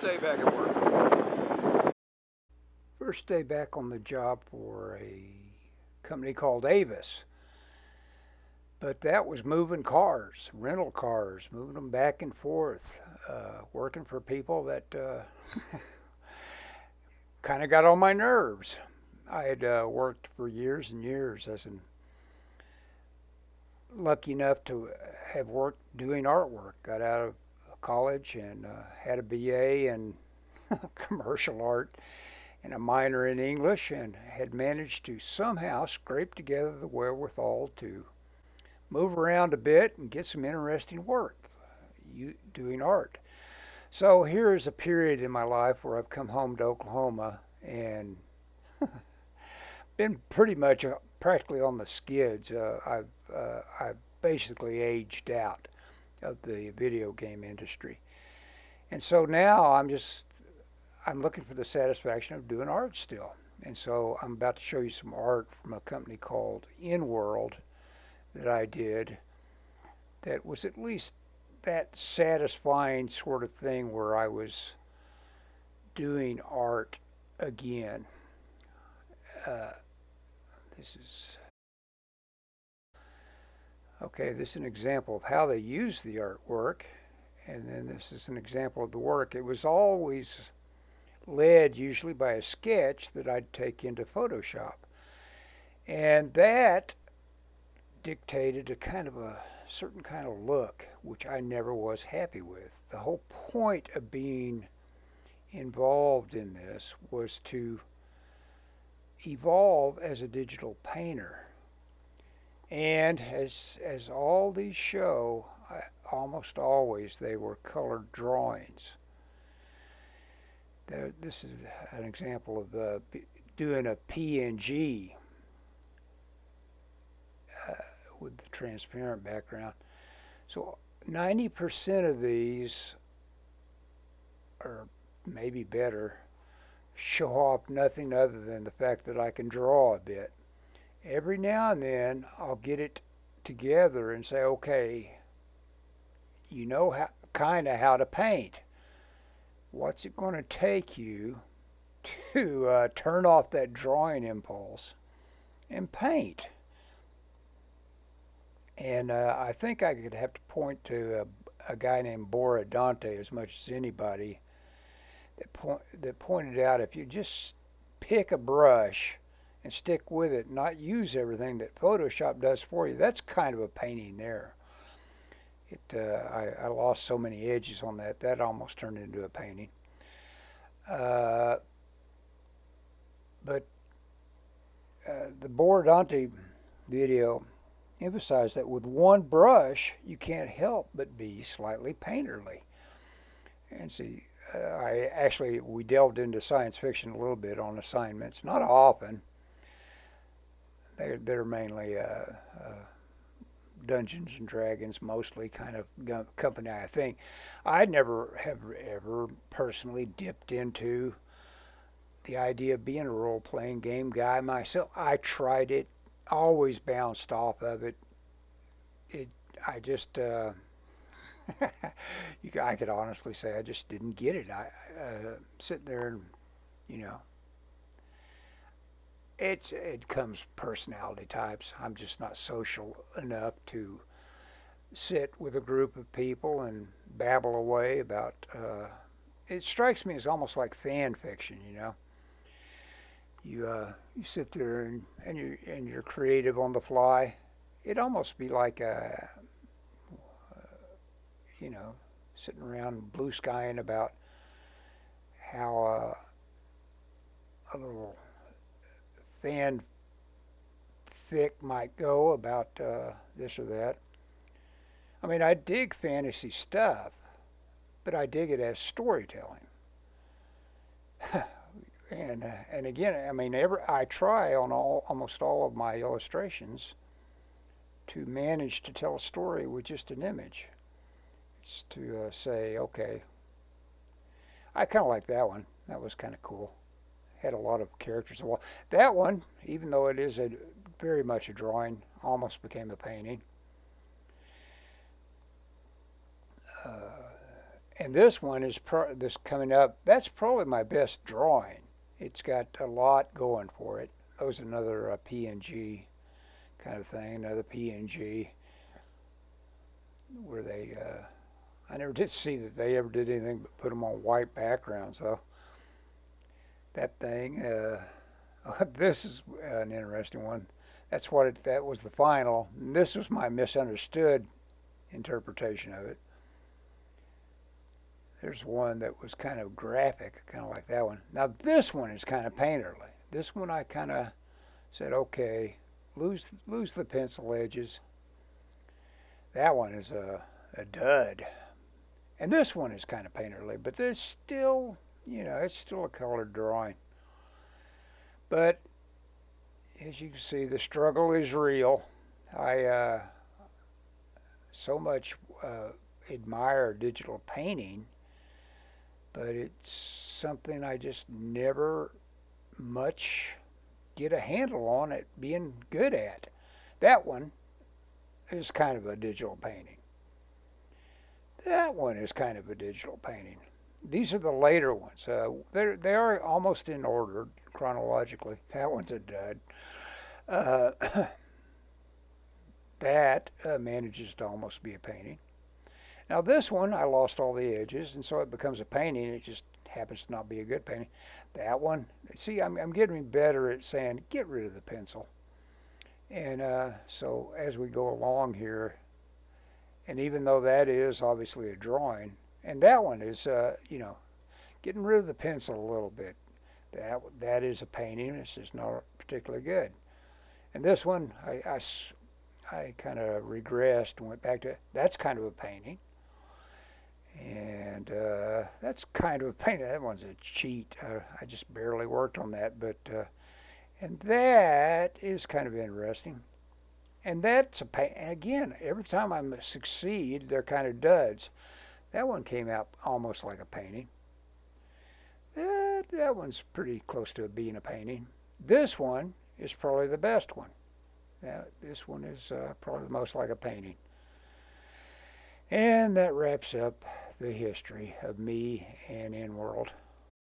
day back at work? First day back on the job for a company called Avis. But that was moving cars, rental cars, moving them back and forth, working for people that kind of got on my nerves. I had worked for years and years as an lucky enough to have worked doing artwork. Got out of college and had a BA in commercial art and a minor in English, and had managed to somehow scrape together the wherewithal to move around a bit and get some interesting work doing art. So here is a period in my life where I've come home to Oklahoma and been pretty much practically on the skids. I've basically aged out of the video game industry, and so now I'm looking for the satisfaction of doing art still. And so I'm about to show you some art from a company called Enworld that I did that was at least that satisfying sort of thing where I was doing art again. This is an example of how they use the artwork, and then this is an example of the work. It was always led usually by a sketch that I'd take into Photoshop, and that dictated a certain kind of look which I never was happy with. The whole point of being involved in this was to evolve as a digital painter, and as all these show, almost always they were colored drawings. This is an example of doing a PNG with the transparent background. So 90% of these, or maybe better, show off nothing other than the fact that I can draw a bit. Every now and then I'll get it together and say, okay, you know how to paint. What's it going to take you to turn off that drawing impulse and paint? And I think I could have to point to a guy named Bora Dante as much as anybody that pointed out if you just pick a brush and stick with it, not use everything that Photoshop does for you, that's kind of a painting there. I lost so many edges on that almost turned into a painting. But the Bora Dante video emphasized that with one brush you can't help but be slightly painterly. And see, we delved into science fiction a little bit on assignments, not often. They're mainly Dungeons and Dragons, mostly kind of company, I think. I never have ever personally dipped into the idea of being a role-playing game guy myself. I tried it, always bounced off of it. I could honestly say I just didn't get it. I sit there and, it comes personality types. I'm just not social enough to sit with a group of people and babble away about. It strikes me as almost like fan fiction. You sit there and you're creative on the fly. It'd almost be like sitting around blue skying about how a little fan fic might go about this or that. I mean, I dig fantasy stuff, but I dig it as storytelling. And again, I mean, I try on almost all of my illustrations to manage to tell a story with just an image. It's to say, okay, I kind of like that one. That was kind of cool. Had a lot of characters. Well, that one, even though it is very much a drawing, almost became a painting. And this one is this coming up. That's probably my best drawing. It's got a lot going for it. That was another PNG kind of thing, another PNG where they. I never did see that they ever did anything but put them on white backgrounds, though. That thing. This is an interesting one. That's what it. That was the final. And this was my misunderstood interpretation of it. There's one that was kind of graphic, kind of like that one. Now this one is kind of painterly. This one I kind of said, okay, lose the pencil edges. That one is a dud. And this one is kind of painterly, but there's still, it's still a colored drawing. But as you can see, the struggle is real. I so much admire digital painting, but it's something I just never much get a handle on it being good at. That one is kind of a digital painting. That one is kind of a digital painting. These are the later ones. They are almost in order chronologically. That one's a dud. That manages to almost be a painting. Now this one, I lost all the edges, and so it becomes a painting. It just happens to not be a good painting. That one, see, I'm getting better at saying, get rid of the pencil. And so as we go along here, and even though that is obviously a drawing, and that one is, getting rid of the pencil a little bit. That is a painting. It's just not particularly good. And this one, I kind of regressed and went back to, that's kind of a painting. And that's kind of a painting. That one's a cheat. I just barely worked on that. But and that is kind of interesting. And that's a paint. Again, every time I succeed, they're kind of duds. That one came out almost like a painting. That one's pretty close to being a painting. This one is probably the best one. This one is probably the most like a painting. And that wraps up the history of me and Enworld.